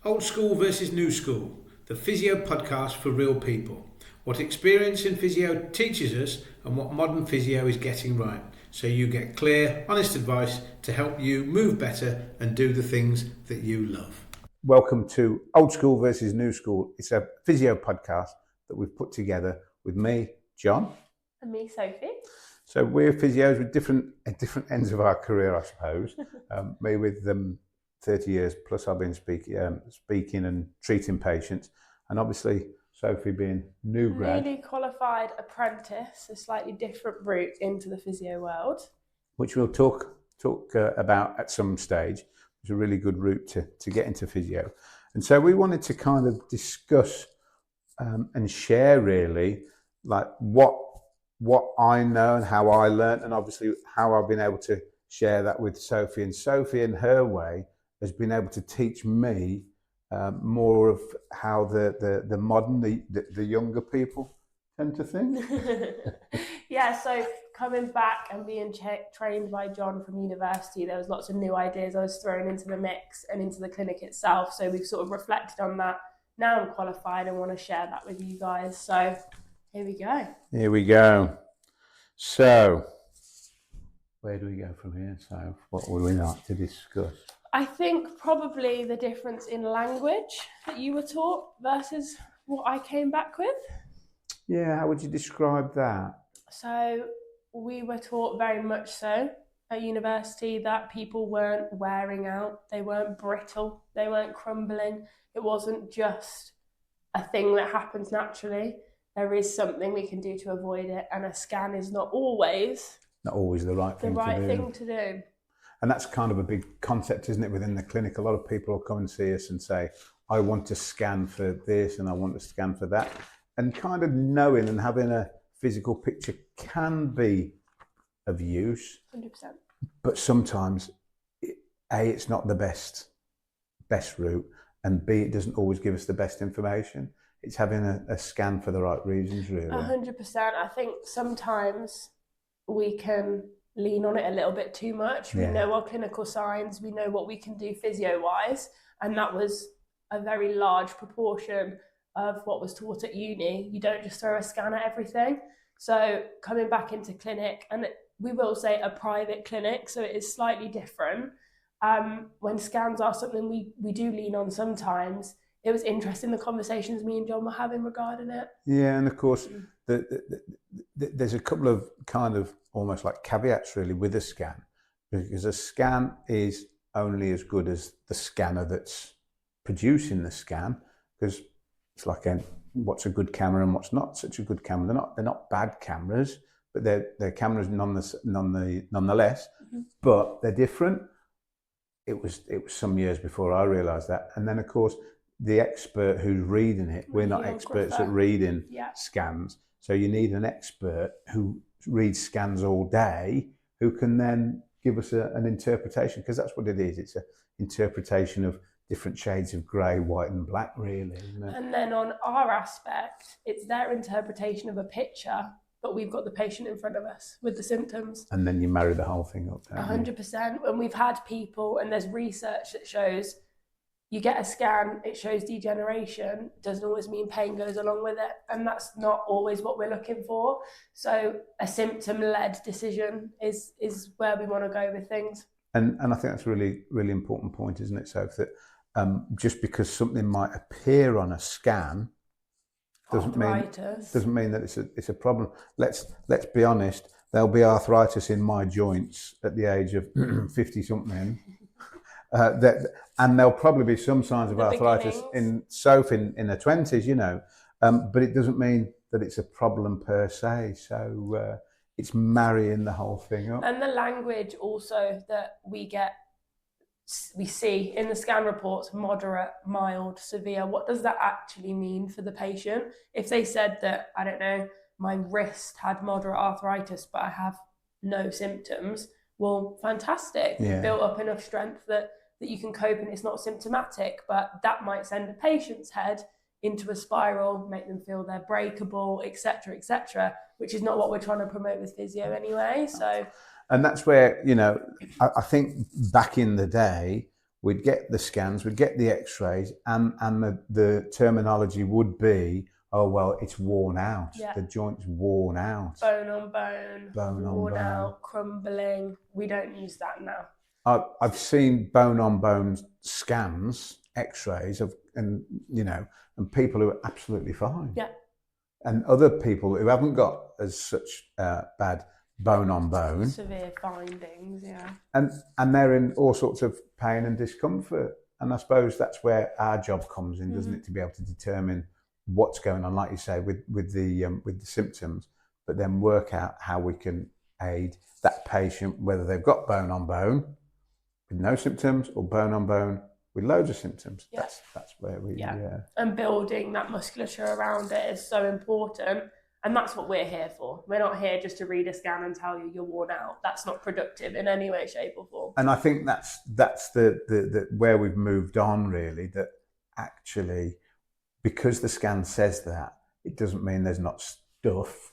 Old School versus New School, the physio podcast for real people. What experience in physio teaches us and what modern physio is getting right. So you get clear, honest advice to help you move better and do the things that you love. Welcome to Old School versus New School. It's a physio podcast that we've put together with me, John. And me, Sophie. So we're physios with different ends of our career, I suppose. Me with 30 years plus I've been speaking and treating patients, and obviously Sophie being new grad. Newly qualified apprentice, a slightly different route into the physio world. Which we'll talk about at some stage. It's a really good route to get into physio. And so we wanted to kind of discuss and share really like what I know and how I learned, and obviously how I've been able to share that with Sophie. And Sophie in her way has been able to teach me more of how the modern, the younger people tend to think. Yeah, so coming back and being trained by John from university, there was lots of new ideas I was thrown into the mix and into the clinic itself. So we've sort of reflected on that. Now I'm qualified and want to share that with you guys. So here we go. Here we go. So where do we go from here? So what would we like to discuss? I think probably the difference in language that you were taught versus what I came back with. Yeah, how would you describe that? So we were taught very much so at university that people weren't wearing out, they weren't brittle, they weren't crumbling. It wasn't just a thing that happens naturally. There is something we can do to avoid it, and a scan is not always the right thing to do. And that's kind of a big concept, isn't it, within the clinic? A lot of people will come and see us and say, I want to scan for this and I want to scan for that. And kind of knowing and having a physical picture can be of use. 100%. But sometimes, A, it's not the best route, and B, it doesn't always give us the best information. It's having a scan for the right reasons, really. 100%. I think sometimes we can lean on it a little bit too much. We know our clinical signs, we know what we can do physio-wise, and that was a very large proportion of what was taught at uni. You don't just throw a scan at everything. So coming back into clinic, and we will say a private clinic, so it is slightly different. When scans are something we do lean on sometimes, it was interesting the conversations me and John were having regarding it. Yeah, and of course, there's a couple of kind of almost like caveats really with a scan, because a scan is only as good as the scanner that's producing the scan, because it's like what's a good camera and what's not such a good camera. They're not bad cameras, but they're cameras nonetheless, Mm-hmm. But they're different. It was some years before I realised that, and then of course the expert who's reading it, we're not experts at reading scans, so you need an expert who reads scans all day who can then give us an interpretation, because that's what it is. It's an interpretation of different shades of grey, white and black, really, isn't it? And then on our aspect, it's their interpretation of a picture, but we've got the patient in front of us with the symptoms. And then you marry the whole thing up. 100%. And we've had people, and there's research that shows you get a scan, it shows degeneration, doesn't always mean pain goes along with it. And that's not always what we're looking for. So a symptom-led decision is where we want to go with things. And I think that's a really, really important point, isn't it, Soph? That just because something might appear on a scan doesn't mean that it's a problem. Let's be honest. There'll be arthritis in my joints at the age of 50-something. And there'll probably be some signs of arthritis in Soph in her 20s, you know. But it doesn't mean that it's a problem per se. So it's marrying the whole thing up. And the language also that we see in the scan reports, moderate, mild, severe. What does that actually mean for the patient? If they said that, I don't know, my wrist had moderate arthritis, but I have no symptoms, well, fantastic. You've built up enough strength that you can cope and it's not symptomatic, but that might send a patient's head into a spiral, make them feel they're breakable, etc., which is not what we're trying to promote with physio anyway. So, and that's where, you know, I think back in the day we'd get the scans, we'd get the x-rays, and the terminology would be, oh, well, it's worn out. Yeah. The joint's worn out. Bone on bone, worn bone. out, crumbling. We don't use that now. I've seen bone on bone scans, x-rays and people who are absolutely fine. Yeah. And other people who haven't got as such bad bone on bone. Severe findings, yeah. And they're in all sorts of pain and discomfort. And I suppose that's where our job comes in, doesn't it? To be able to determine what's going on, like you say, with the symptoms, but then work out how we can aid that patient, whether they've got bone on bone with no symptoms or bone on bone with loads of symptoms. Yeah. That's where we And building that musculature around it is so important. And that's what we're here for. We're not here just to read a scan and tell you you're worn out. That's not productive in any way, shape, or form. And I think that's the where we've moved on, really, that actually, because the scan says that, it doesn't mean there's not stuff,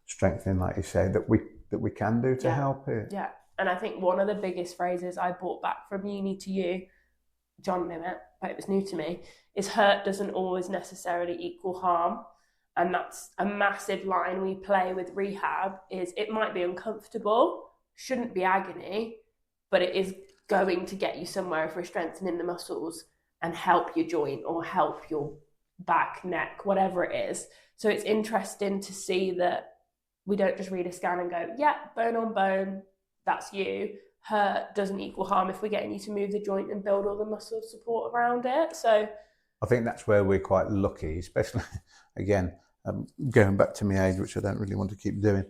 strengthening, like you say, that we can do to help it. Yeah. And I think one of the biggest phrases I brought back from uni to you, John knew it, but it was new to me, is hurt doesn't always necessarily equal harm. And that's a massive line we play with rehab, is it might be uncomfortable, shouldn't be agony, but it is going to get you somewhere if we're strengthening the muscles and help your joint or help your back, neck, whatever it is. So it's interesting to see that we don't just read a scan and go, yeah, bone on bone, that's you. Hurt doesn't equal harm if we're getting you to move the joint and build all the muscle support around it. So I think that's where we're quite lucky, especially, again, going back to my age, which I don't really want to keep doing.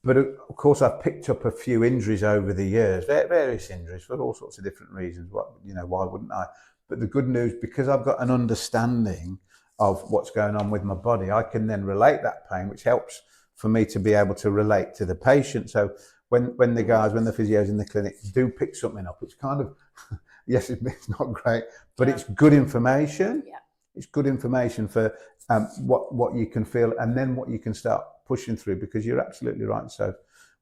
But of course, I've picked up a few injuries over the years, various injuries for all sorts of different reasons. Why wouldn't I? But the good news, because I've got an understanding of what's going on with my body, I can then relate that pain, which helps for me to be able to relate to the patient. So when the physios in the clinic do pick something up, it's kind of, yes, it's not great, but it's good information. Yeah. It's good information for what you can feel, and then what you can start pushing through, because you're absolutely right. So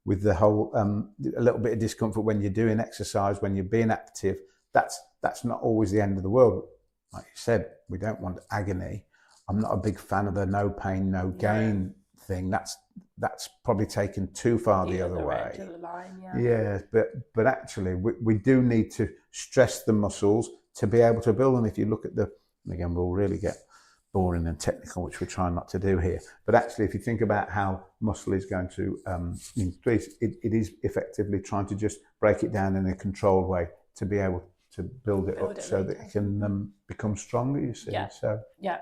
with the whole, a little bit of discomfort when you're doing exercise, when you're being active, that's not always the end of the world. Like you said, we don't want agony. I'm not a big fan of the no pain, no gain thing. That's probably taken too far the other way. Edge of the line, yeah, but actually we do need to stress the muscles to be able to build them. If you look at again, we'll really get boring and technical, which we're trying not to do here. But actually, if you think about how muscle is going to increase, it is effectively trying to just break it down in a controlled way to be able to build it up so that it can become stronger, you see. Yeah.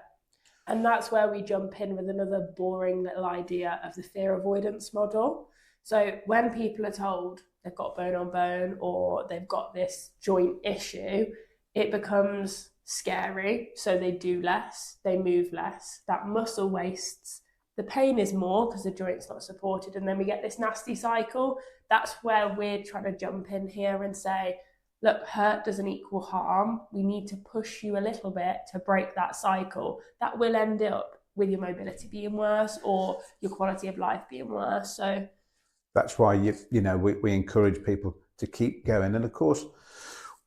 And that's where we jump in with another boring little idea of the fear avoidance model. So when people are told they've got bone on bone or they've got this joint issue, it becomes scary. So they do less, they move less, that muscle wastes, the pain is more because the joint's not supported, and then we get this nasty cycle. That's where we're trying to jump in here and say, look, hurt doesn't equal harm. We need to push you a little bit to break that cycle. That will end up with your mobility being worse or your quality of life being worse. So that's why we encourage people to keep going. And of course,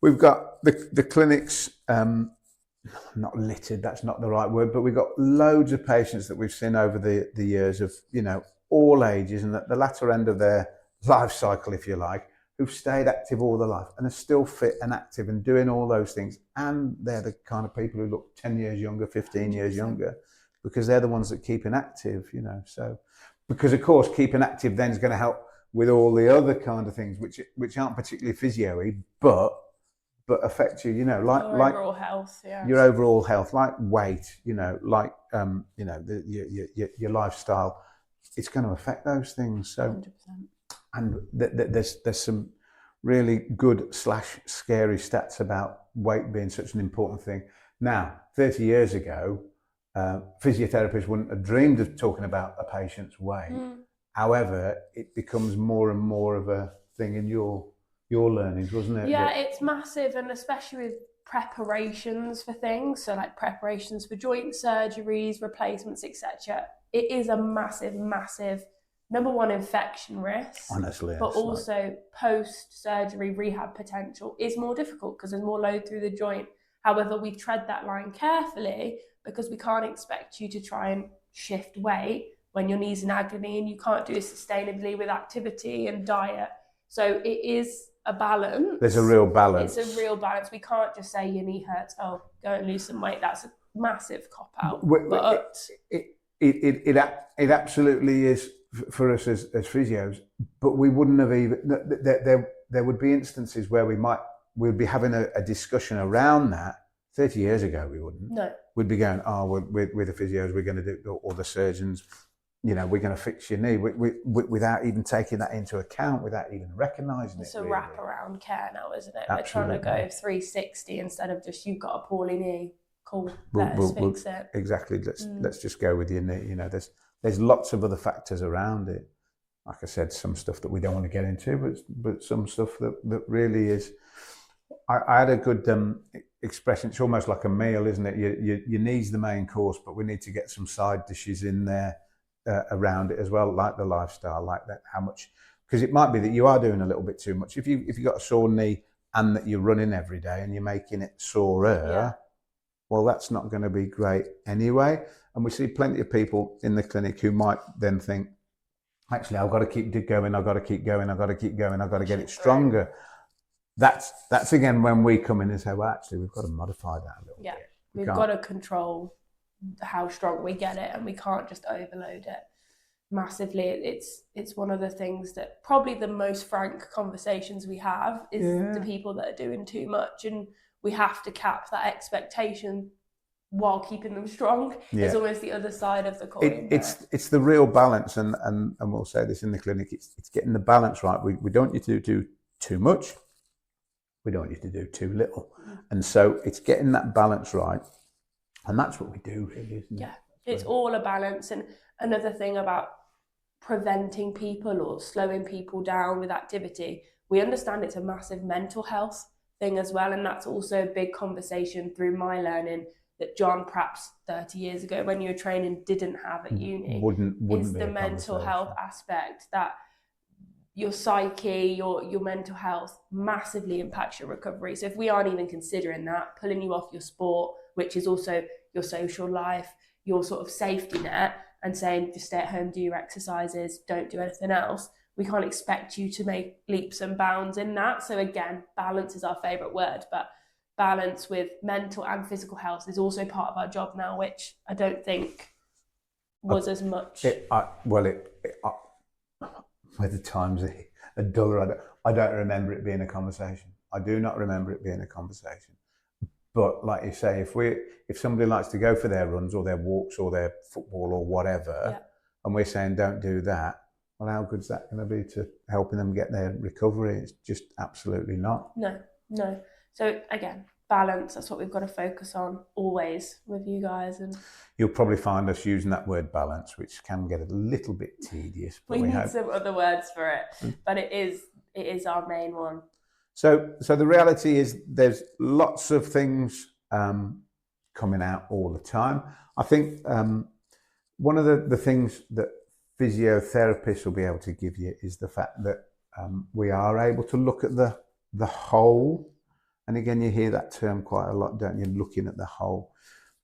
we've got the clinics, not littered, that's not the right word, but we've got loads of patients that we've seen over the years of, all ages and at the latter end of their life cycle, if you like, who've stayed active all their life and are still fit and active and doing all those things. And they're the kind of people who look 10 years younger, 15 years younger, because they're the ones that keep active, So, because of course, keeping active then is going to help with all the other kind of things, which aren't particularly physio-y, but affect you, like overall health, your overall health, like weight, like, your lifestyle. It's going to affect those things. So 100%. And there's some really good / scary stats about weight being such an important thing. Now, 30 years ago, physiotherapists wouldn't have dreamed of talking about a patient's weight. However, it becomes more and more of a thing in your learnings, wasn't it? Yeah, it's massive, and especially with preparations for things, so like preparations for joint surgeries, replacements, etc. It is a massive number one, infection risk, honestly, but also post-surgery rehab potential is more difficult because there's more load through the joint. However, we tread that line carefully because we can't expect you to try and shift weight when your knee's in agony, and you can't do it sustainably with activity and diet. So it is a balance. There's a real balance. It's a real balance. We can't just say your knee hurts, oh, go and lose some weight. That's a massive cop-out. But it absolutely is for us as physios, but we wouldn't have even, there would be instances where we'd be having a discussion around that. 30 years ago we wouldn't. No. We'd be going, oh, we're the physios, we're going to do, or the surgeons, you know, we're going to fix your knee, without even taking that into account, without even recognising it. It's a really wraparound care now, isn't it? Absolutely. We're trying to go 360 instead of just, you've got a poorly knee, cool, let's fix it. Exactly, let's just go with your knee. You know, there's lots of other factors around it. Like I said, some stuff that we don't want to get into, but some stuff that really is. I had a good expression. It's almost like a meal, isn't it? Your knee's the main course, but we need to get some side dishes in there around it as well, like the lifestyle, like that. How much? Because it might be that you are doing a little bit too much. If you got a sore knee and that you're running every day and you're making it sorer, well, that's not going to be great anyway. And we see plenty of people in the clinic who might then think, actually, I've got to keep going, I've got to keep going, I've got to keep going, I've got to get it stronger. That's again when we come in and say, well, actually, we've got to modify that a little bit. We've got to control how strong we get it, and we can't just overload it massively. It's one of the things that probably the most frank conversations we have is the people that are doing too much, and we have to cap that expectation while keeping them strong. It's almost the other side of the coin. It's the real balance, and we'll say this in the clinic. It's getting the balance right. We don't need to do too much. We don't need to do too little. And so it's getting that balance right. And that's what we do, really, isn't it? Yeah, it's all a balance. And another thing about preventing people or slowing people down with activity, we understand it's a massive mental health thing as well. And that's also a big conversation through my learning that John, perhaps 30 years ago when you were training, didn't have at uni. Wouldn't is the mental health aspect that your psyche, your mental health massively impacts your recovery. So if we aren't even considering that, pulling you off your sport, which is also your social life, your sort of safety net, and saying just stay at home, do your exercises, don't do anything else, we can't expect you to make leaps and bounds in that. So again, balance is our favourite word, but balance with mental and physical health is also part of our job now, which I don't think was as much. Whether times a duller, I don't remember it being a conversation. I do not remember it being a conversation. But like you say, if somebody likes to go for their runs or their walks or their football or whatever, and we're saying don't do that, well, how good's that going to be to helping them get their recovery? It's just absolutely not. No. So again, balance, that's what we've got to focus on always with you guys. And you'll probably find us using that word balance, which can get a little bit tedious. But we need some other words for it, but it is our main one. So the reality is there's lots of things coming out all the time. I think one of the things that physiotherapists will be able to give you is the fact that we are able to look at the whole. And again, you hear that term quite a lot, don't you? Looking at the whole.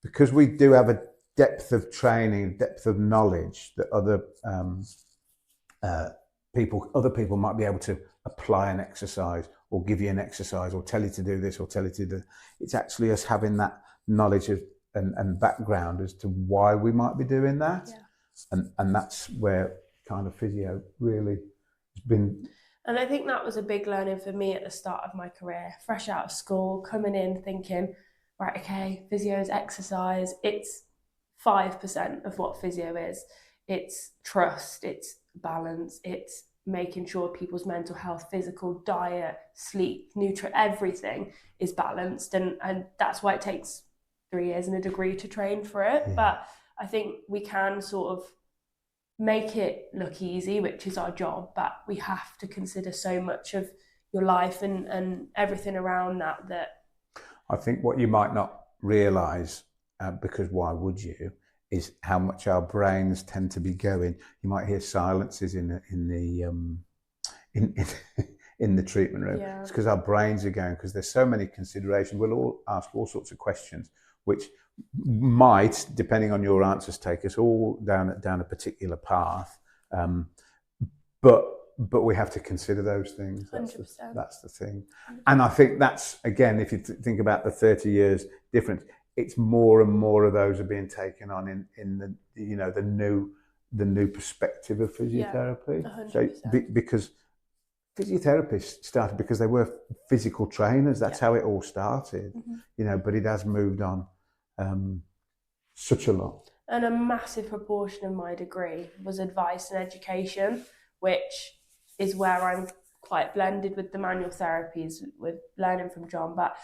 Because we do have a depth of training, depth of knowledge that other people might be able to apply an exercise or give you an exercise or tell you to do this or tell you to do. It's actually us having that knowledge of and background as to why we might be doing that. Yeah. And that's where kind of physio really has been. And I think that was a big learning for me at the start of my career, fresh out of school, coming in thinking, right, okay, physio is exercise. It's 5% of what physio is. It's trust, it's balance, it's making sure people's mental health, physical, diet, sleep, everything is balanced. And that's why it takes 3 years and a degree to train for it. Yeah. But I think we can sort of make it look easy, which is our job, but we have to consider so much of your life and everything around that. I think what you might not realise, because why would you, is how much our brains tend to be going. You might hear silences in the treatment room. Yeah. It's because our brains are going, because there's so many considerations. We'll all ask all sorts of questions, which might, depending on your answers, take us all down a particular path. But we have to consider those things. That's the thing. And I think that's, again, if you think about the 30 years difference, it's more and more of those are being taken on in the, you know, the new perspective of physiotherapy. Yeah, so because physiotherapists started because they were physical trainers. That's how it all started, you know, but it has moved on such a lot. And a massive proportion of my degree was advice and education, which is where I'm quite blended with the manual therapies, with learning from John. But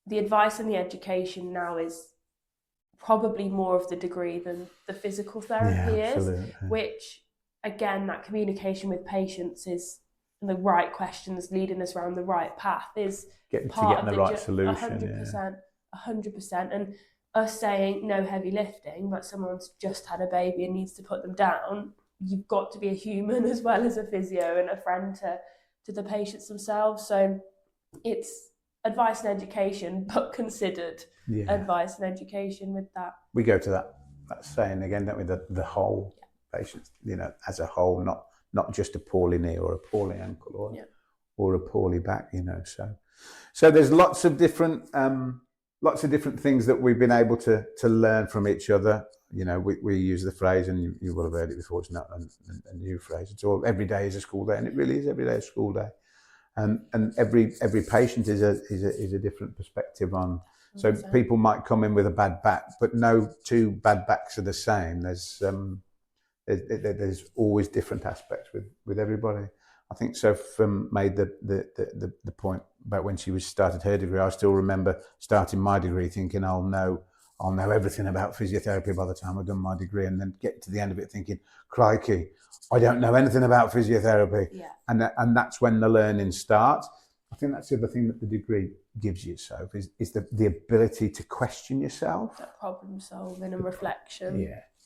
the advice and the education now is probably more of the degree than the physical therapy is, which, again, that communication with patients is the right questions, leading us around the right path, is getting the right solution. 100%. And us saying no heavy lifting, but someone's just had a baby and needs to put them down, you've got to be a human as well as a physio and a friend to the patients themselves. So it's advice and education, but considered advice and education with that. We go to that saying again, don't we? The whole patient, you know, as a whole, not just a poorly knee or a poorly ankle or a poorly back, you know. So there's lots of different things that we've been able to learn from each other. You know, we use the phrase, and you will have heard it before. It's not a new phrase. It's all, every day is a school day, and it really is every day a school day. And every patient is a different perspective on. So people might come in with a bad back, but no two bad backs are the same. There's always different aspects with everybody. I think Soph made the point about when she started her degree. I still remember starting my degree thinking I'll know everything about physiotherapy by the time I've done my degree, and then get to the end of it thinking, crikey, I don't know anything about physiotherapy. Yeah. And that's when the learning starts. I think that's the other thing that the degree gives you, Soph, is the ability to question yourself. That problem solving and reflection.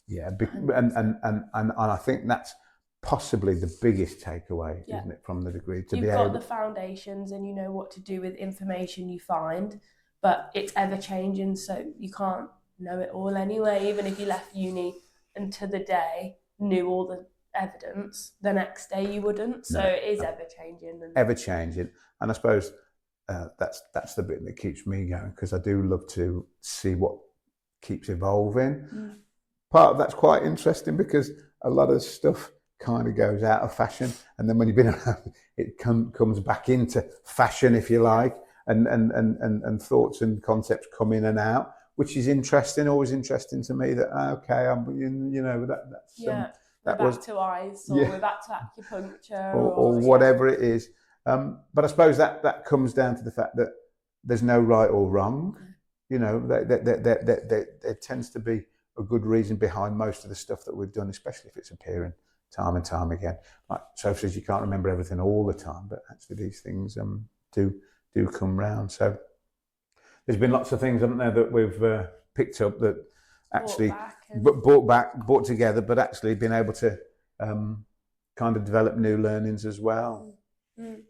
Yeah. And I think that's possibly the biggest takeaway, isn't it, from the degree? You've got the foundations and you know what to do with information you find, but it's ever changing, so you can't know it all anyway. Even if you left uni and to the day knew all the evidence, the next day you wouldn't. So it is ever changing. Ever changing. And I suppose that's the bit that keeps me going, because I do love to see what keeps evolving. Part of that's quite interesting, because a lot of stuff kind of goes out of fashion, and then when you've been around, it comes back into fashion, if you like, and thoughts and concepts come in and out, which is interesting. Always interesting to me that we're back to eyes, or we're back to acupuncture, or whatever it is. But I suppose that comes down to the fact that there's no right or wrong. You know, there tends to be a good reason behind most of the stuff that we've done, especially if it's appearing time and time again. Like Soph says, you can't remember everything all the time, but actually these things do come round. So there's been lots of things, haven't there, that we've picked up that actually brought together, but actually been able to kind of develop new learnings as well. We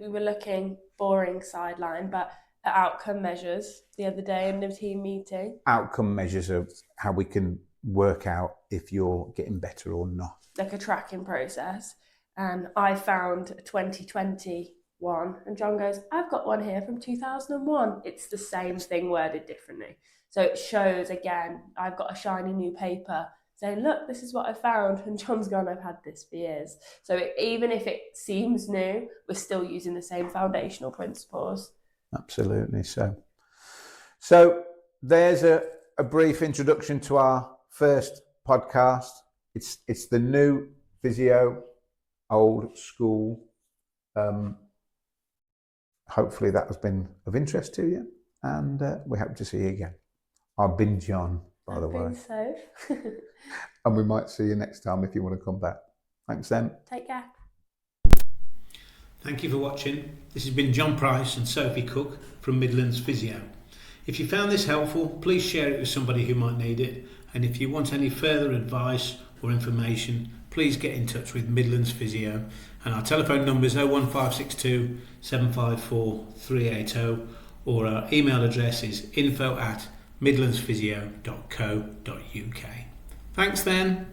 were looking, boring sideline, but at outcome measures the other day in the team meeting. Outcome measures of how we can work out if you're getting better or not. Like a tracking process. And I found 2021, and John goes, I've got one here from 2001. It's the same thing worded differently. So it shows, again, I've got a shiny new paper saying, look, this is what I found. And John's gone, I've had this for years. So even if it seems new, we're still using the same foundational principles. Absolutely. So there's a brief introduction to our first podcast. It's the new physio, old school. Hopefully that has been of interest to you, and we hope to see you again. I've been John, by the way. So. And we might see you next time if you want to come back. Thanks then. Take care. Thank you for watching. This has been John Price and Sophie Cook from Midlands Physio. If you found this helpful, please share it with somebody who might need it, And if you want any further advice or information, please get in touch with Midlands Physio. And our telephone number is 01562 754 380, or our email address is info@midlandsphysio.co.uk. Thanks then.